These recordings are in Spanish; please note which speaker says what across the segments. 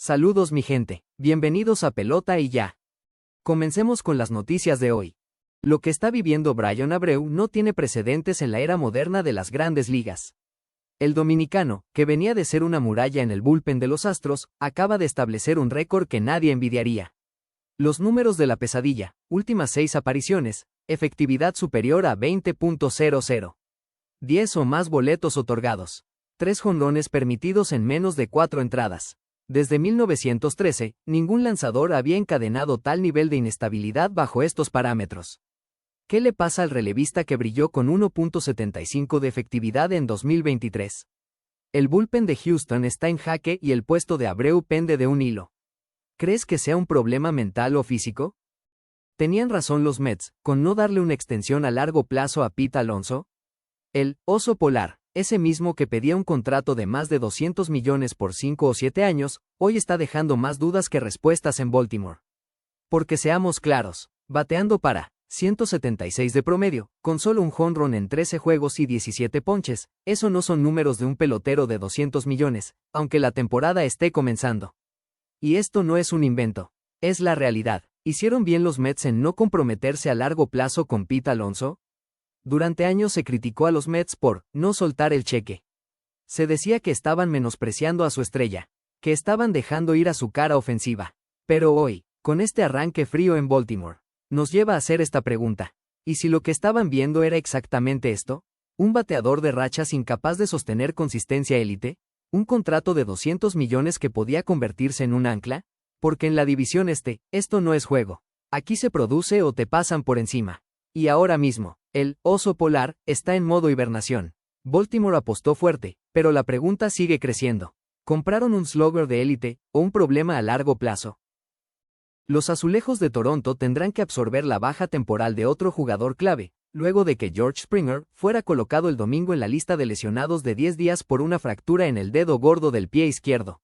Speaker 1: Saludos mi gente, bienvenidos a Pelota y Ya. Comencemos con las noticias de hoy. Lo que está viviendo Bryan Abreu no tiene precedentes en la era moderna de las grandes ligas. El dominicano, que venía de ser una muralla en el bullpen de los Astros, acaba de establecer un récord que nadie envidiaría. Los números de la pesadilla, últimas 6 apariciones, efectividad superior a 20.00. 10 o más boletos otorgados. 3 jonrones permitidos en menos de 4 entradas. Desde 1913, ningún lanzador había encadenado tal nivel de inestabilidad bajo estos parámetros. ¿Qué le pasa al relevista que brilló con 1.75 de efectividad en 2023? El bullpen de Houston está en jaque y el puesto de Abreu pende de un hilo. ¿Crees que sea un problema mental o físico? ¿Tenían razón los Mets con no darle una extensión a largo plazo a Pete Alonso? El oso polar, ese mismo que pedía un contrato de más de 200 millones por 5 o 7 años, hoy está dejando más dudas que respuestas en Baltimore. Porque seamos claros, bateando para 176 de promedio, con solo un jonrón en 13 juegos y 17 ponches, eso no son números de un pelotero de 200 millones, aunque la temporada esté comenzando. Y esto no es un invento, es la realidad. ¿Hicieron bien los Mets en no comprometerse a largo plazo con Pete Alonso? Durante años se criticó a los Mets por no soltar el cheque. Se decía que estaban menospreciando a su estrella, que estaban dejando ir a su cara ofensiva. Pero hoy, con este arranque frío en Baltimore, nos lleva a hacer esta pregunta. ¿Y si lo que estaban viendo era exactamente esto? ¿Un bateador de rachas incapaz de sostener consistencia élite? ¿Un contrato de 200 millones que podía convertirse en un ancla? Porque en la división este, esto no es juego. Aquí se produce o te pasan por encima. Y ahora mismo, el oso polar está en modo hibernación. Baltimore apostó fuerte, pero la pregunta sigue creciendo. ¿Compraron un slugger de élite o un problema a largo plazo? Los Azulejos de Toronto tendrán que absorber la baja temporal de otro jugador clave, luego de que George Springer fuera colocado el domingo en la lista de lesionados de 10 días por una fractura en el dedo gordo del pie izquierdo.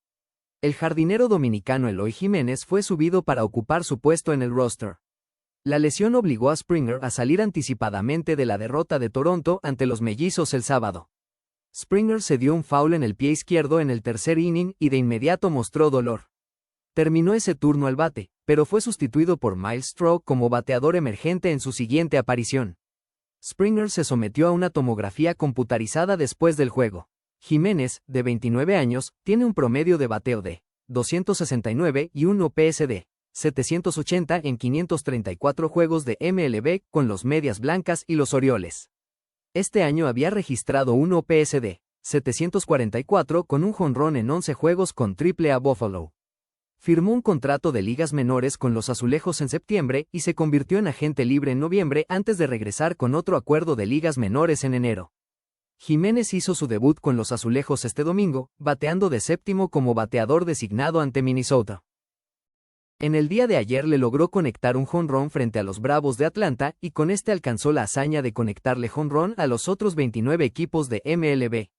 Speaker 1: El jardinero dominicano Eloy Jiménez fue subido para ocupar su puesto en el roster. La lesión obligó a Springer a salir anticipadamente de la derrota de Toronto ante los Mellizos el sábado. Springer se dio un foul en el pie izquierdo en el tercer inning y de inmediato mostró dolor. Terminó ese turno al bate, pero fue sustituido por Myles Straw como bateador emergente en su siguiente aparición. Springer se sometió a una tomografía computarizada después del juego. Jiménez, de 29 años, tiene un promedio de bateo de 269 y un OPS de 780 en 534 juegos de MLB con los Medias Blancas y los Orioles. Este año había registrado un OPS de 744 con un jonrón en 11 juegos con AAA Buffalo. Firmó un contrato de ligas menores con los Azulejos en septiembre y se convirtió en agente libre en noviembre antes de regresar con otro acuerdo de ligas menores en enero. Jiménez hizo su debut con los Azulejos este domingo, bateando de séptimo como bateador designado ante Minnesota. En el día de ayer le logró conectar un jonrón frente a los Bravos de Atlanta y con este alcanzó la hazaña de conectarle jonrón a los otros 29 equipos de MLB.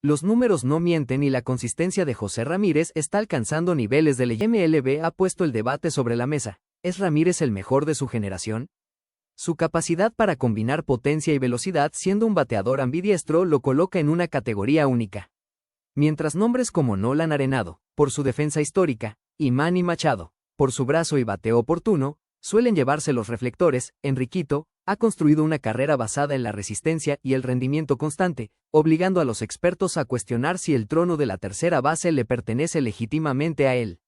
Speaker 1: Los números no mienten y la consistencia de José Ramírez está alcanzando niveles de leyenda. MLB ha puesto el debate sobre la mesa. ¿Es Ramírez el mejor de su generación? Su capacidad para combinar potencia y velocidad siendo un bateador ambidiestro lo coloca en una categoría única. Mientras nombres como Nolan Arenado, por su defensa histórica, y Manny Machado, por su brazo y bateo oportuno, suelen llevarse los reflectores, Enriquito ha construido una carrera basada en la resistencia y el rendimiento constante, obligando a los expertos a cuestionar si el trono de la tercera base le pertenece legítimamente a él.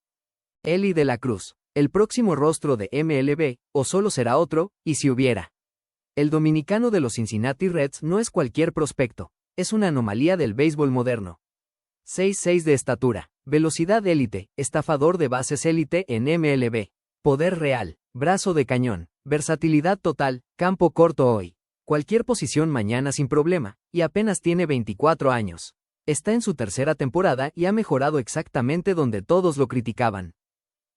Speaker 1: Eli de la Cruz, el próximo rostro de MLB, o solo será otro, y si hubiera. El dominicano de los Cincinnati Reds no es cualquier prospecto, es una anomalía del béisbol moderno. 6'6 de estatura, velocidad élite, estafador de bases élite en MLB, poder real, brazo de cañón, versatilidad total, campo corto hoy, cualquier posición mañana sin problema, y apenas tiene 24 años. Está en su tercera temporada y ha mejorado exactamente donde todos lo criticaban.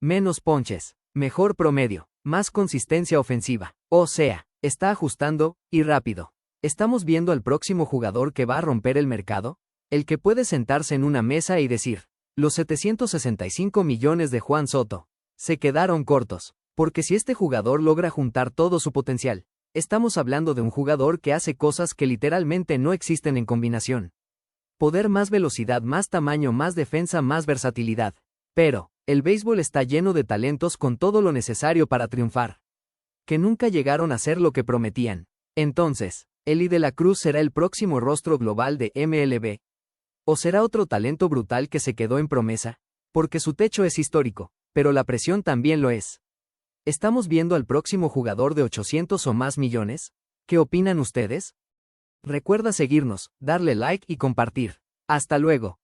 Speaker 1: Menos ponches, mejor promedio, más consistencia ofensiva, o sea, está ajustando, y rápido. ¿Estamos viendo al próximo jugador que va a romper el mercado? El que puede sentarse en una mesa y decir, los 765 millones de Juan Soto se quedaron cortos, porque si este jugador logra juntar todo su potencial, estamos hablando de un jugador que hace cosas que literalmente no existen en combinación. Poder, más velocidad, más tamaño, más defensa, más versatilidad. Pero, el béisbol está lleno de talentos con todo lo necesario para triunfar, que nunca llegaron a ser lo que prometían. Entonces, Elly de la Cruz será el próximo rostro global de MLB. ¿O será otro talento brutal que se quedó en promesa? Porque su techo es histórico, pero la presión también lo es. ¿Estamos viendo al próximo jugador de 800 o más millones? ¿Qué opinan ustedes? Recuerda seguirnos, darle like y compartir. Hasta luego.